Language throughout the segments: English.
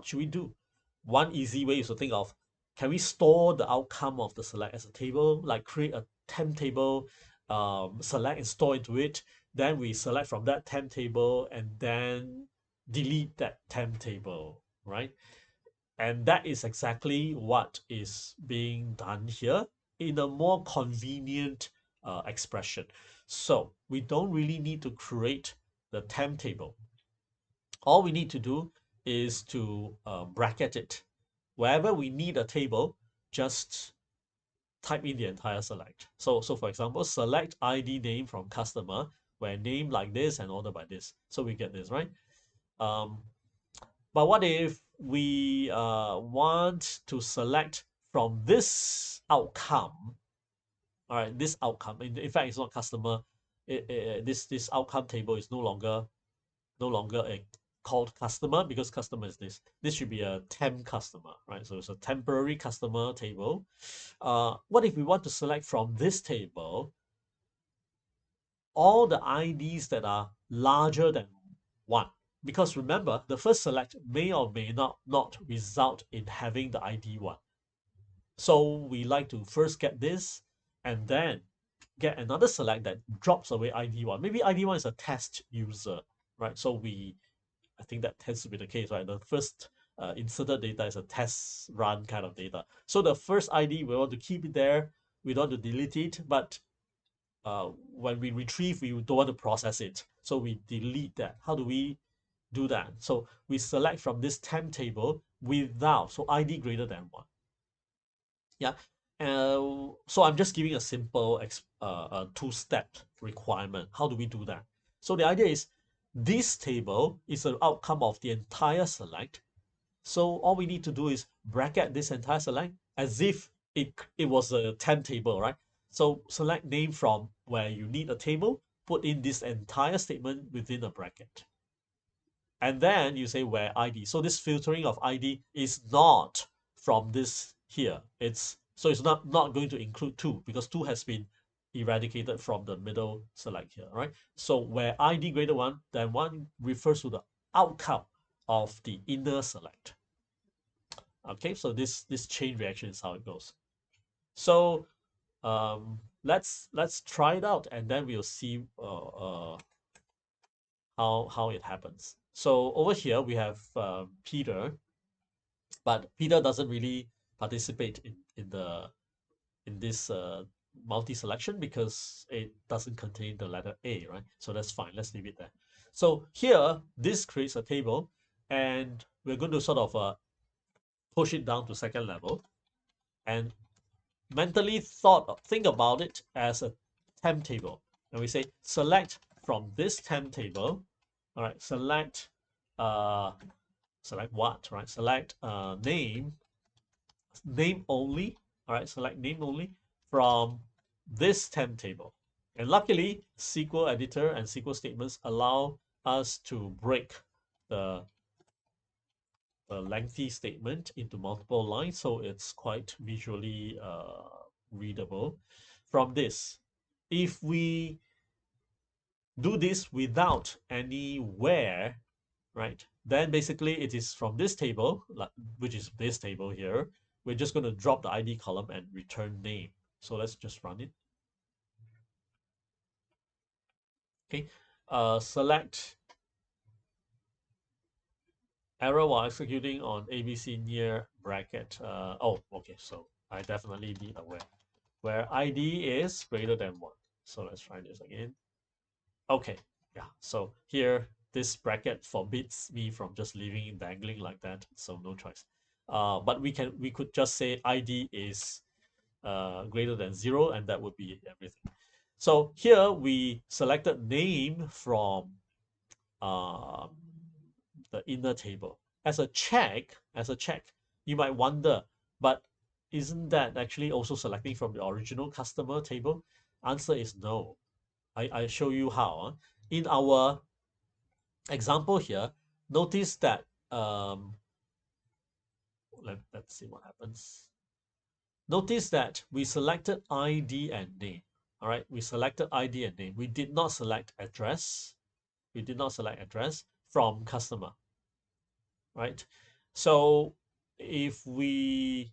should we do? One easy way is to think of, can we store the outcome of the select as a table, like create a temp table, select and store into it. Then we select from that temp table and then delete that temp table, right? And that is exactly what is being done here in a more convenient expression. So we don't really need to create the temp table. All we need to do is to bracket it. Wherever we need a table, just type in the entire select. So for example, select ID name from customer, where name like this and order by this. So we get this, right? Um, but what if we want to select from this outcome? All right, this outcome. In fact, it's not customer. This outcome table is no longer a called customer, because customer is this. This should be a temp customer, right? So it's a temporary customer table. What if we want to select from this table all the IDs that are larger than one? Because remember, the first select may or may not result in having the ID one. So we like to first get this and then get another select that drops away ID one. Maybe ID one is a test user, right? So I think that tends to be the case, right? The first inserted data is a test run kind of data. So the first ID, we want to keep it there. We don't want to delete it, but when we retrieve, we don't want to process it. So we delete that. How do we do that? So we select from this temp table without, so ID greater than one. Yeah. So I'm just giving a simple two-step requirement. How do we do that? So the idea is this table is an outcome of the entire select. So all we need to do is bracket this entire select as if it was a temp table, right? So select name from where you need a table, put in this entire statement within a bracket. And then you say where ID. So this filtering of ID is not from this here. It's not going to include 2, because 2 has been eradicated from the middle select here, right? So where ID greater than 1 refers to the outcome of the inner select. Okay, so this chain reaction is how it goes. So let's try it out, and then we'll see how it happens. So over here we have Peter, but Peter doesn't really participate in this multi-selection because it doesn't contain the letter A, right? So that's fine. Let's leave it there. So here, this creates a table, and we're going to sort of push it down to second level, and mentally think about it as a temp table. And we say select from this temp table. All right, select what, right? Select name only. All right, select name only from this temp table. And luckily, SQL editor and SQL statements allow us to break the lengthy statement into multiple lines, so it's quite visually readable. From this, if we do this without any where, right, then basically it is from this table, which is this table here. We're just going to drop the ID column and return name. So let's just run it. Okay, select error while executing on ABC near bracket. Oh, okay, so I definitely need a where ID is greater than 1. So let's try this again. Okay, yeah, so here this bracket forbids me from just leaving it dangling like that, so no choice. But we could just say ID is greater than 0, and that would be everything. So here we selected name from um, the inner table. As a check, you might wonder, but isn't that actually also selecting from the original customer table? Answer is no. I show you how. In our example here, notice that let's see what happens. Notice that we selected ID and name. All right, we selected ID and name. We did not select address. We did not select address from customer, right? So if we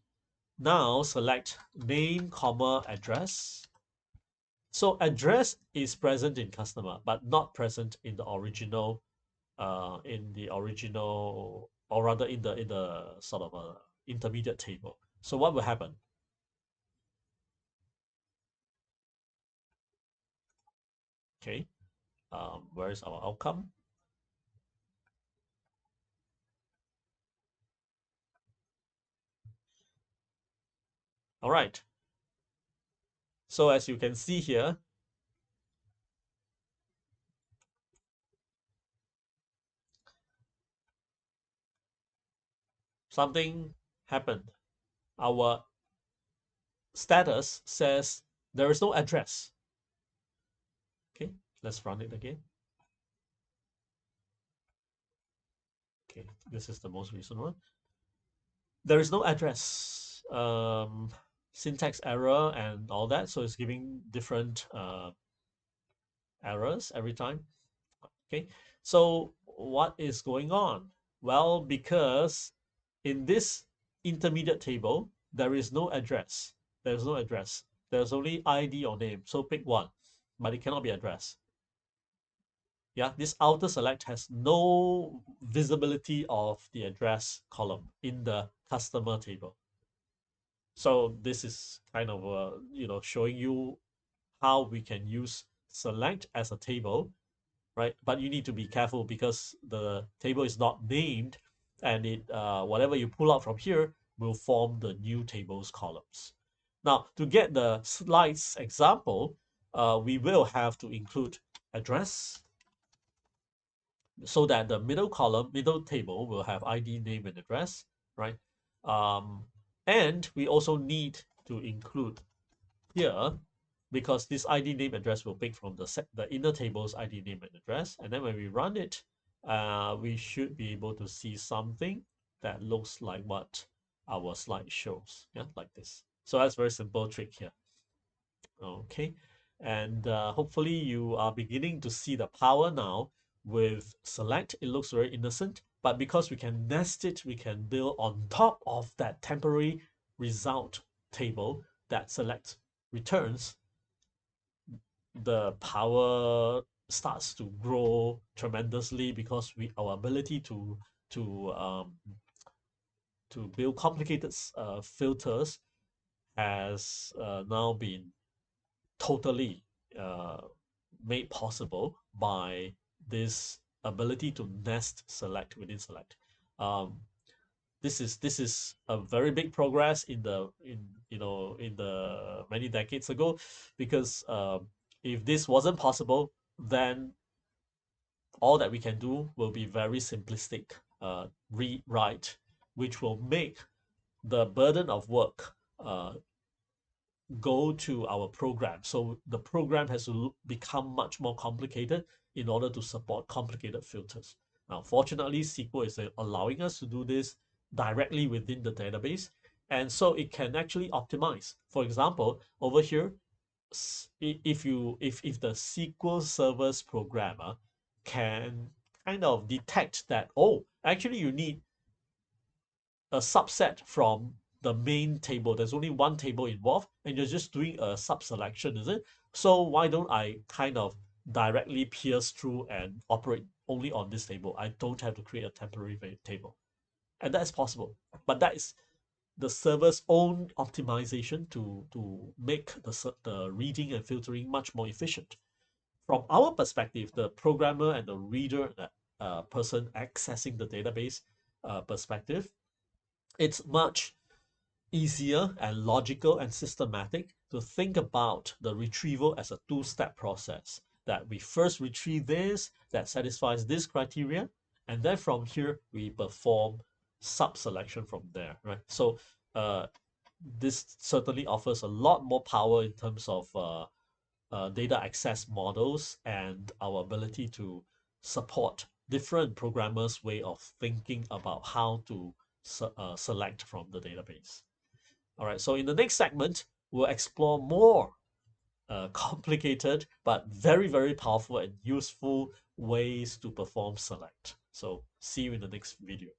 now select name, comma, address. So address is present in customer, but not present in the original, or rather in the sort of intermediate table. So what will happen? Okay, where is our outcome? All right. So as you can see here, something happened. Our status says there is no address. Okay, let's run it again. Okay, this is the most recent one. There is no address, syntax error and all that. So it's giving different errors every time. Okay, so what is going on? Well, because in this intermediate table, there is no address. There's no address. There's only ID or name. So pick one, but it cannot be address. Yeah, this outer select has no visibility of the address column in the customer table. So this is kind of showing you how we can use select as a table, right? But you need to be careful because the table is not named, and it whatever you pull out from here will form the new tables columns. Now, to get the slides example, we will have to include address so that the middle column, middle table will have ID, name, and address, right? Um, and we also need to include here because this ID name address will pick from the inner table's ID name and address. And then when we run it, we should be able to see something that looks like what our slide shows. Yeah, like this. So that's a very simple trick here. Okay. And hopefully you are beginning to see the power now with select. It looks very innocent, but because we can nest it, we can build on top of that temporary result table that select returns. The power starts to grow tremendously because our ability to um, to build complicated filters has now been totally uh, made possible by this ability to nest select within select. Um, this is a very big progress in the many decades ago, because if this wasn't possible, then all that we can do will be very simplistic read write, which will make the burden of work go to our program. So the program has to become much more complicated in order to support complicated filters. Now, fortunately, SQL is allowing us to do this directly within the database. And so it can actually optimize. For example, over here, if the SQL server's programmer can kind of detect that, oh, actually you need a subset from the main table. There's only one table involved, and you're just doing a sub-selection, is it? So why don't I kind of directly pierce through and operate only on this table? I don't have to create a temporary table. And that's possible. But that is the server's own optimization to make the reading and filtering much more efficient. From our perspective, the programmer and the reader, person accessing the database perspective, it's much easier and logical and systematic to think about the retrieval as a two-step process. That we first retrieve this that satisfies this criteria, and then from here we perform sub-selection from there, right? So this certainly offers a lot more power in terms of data access models and our ability to support different programmers' way of thinking about how to select from the database. All right, so in the next segment, we'll explore more complicated but very, very powerful and useful ways to perform select. So see you in the next video.